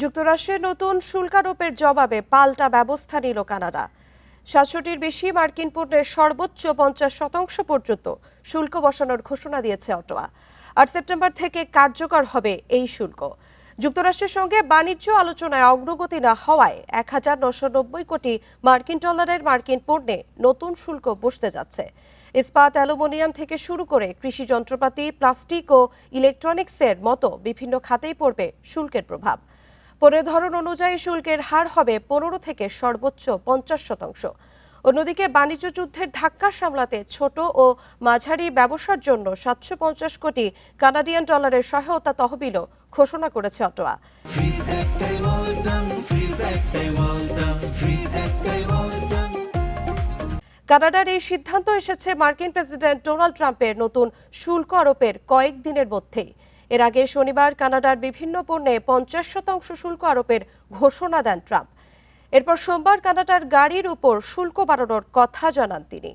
যুক্তরাষ্ট্রের নতুন শুল্ক আরোপের জবাবে পাল্টা ব্যবস্থা নিল কানাডা। ৭০০টির বেশি মার্কিন পণ্যের সর্বোচ্চ ৫০% পর্যন্ত শুল্ক বসানোর ঘোষণা দিয়েছে অটোয়া। ৮ সেপ্টেম্বর থেকে কার্যকর হবে এই শুল্ক। যুক্তরাষ্ট্রের সঙ্গে বাণিজ্য আলোচনায় অগ্রগতি না হওয়ায় ১,৯৯০ কোটি মার্কিন ডলারের মার্কিন পণ্যে নতুন শুল্ক বসতে যাচ্ছে। ইস্পাত, অ্যালুমিনিয়াম থেকে শুরু করে কৃষি যন্ত্রপাতি, প্লাস্টিক ও ইলেকট্রনিক্সের মতো বিভিন্ন খাতেই পড়বে শুল্কের প্রভাব। পণ্যের ধরন অনুযায়ী শুল্কের হার হবে ১৫ থেকে সর্বোচ্চ ৫০%। অন্যদিকে বাণিজ্য যুদ্ধের ধাক্কা সামলাতে ছোট ও মাঝারি ব্যবসার জন্য ৭৫০ কোটি কানাডিয়ান ডলারের সহায়তা তহবিলও ঘোষণা করেছে অটোয়া। কানাডার এই সিদ্ধান্ত এসেছে মার্কিন প্রেসিডেন্ট ডোনাল্ড ট্রাম্পের নতুন শুল্ক আরোপের কয়েকদিনের মধ্যেই। এর আগে শনিবার কানাডার বিভিন্ন পণ্যে ৫০% শুল্ক আরোপের ঘোষণা দেন ট্রাম্প। এরপর সোমবার কানাডার গাড়ির উপর শুল্ক বাড়ানোর কথা জানান তিনি।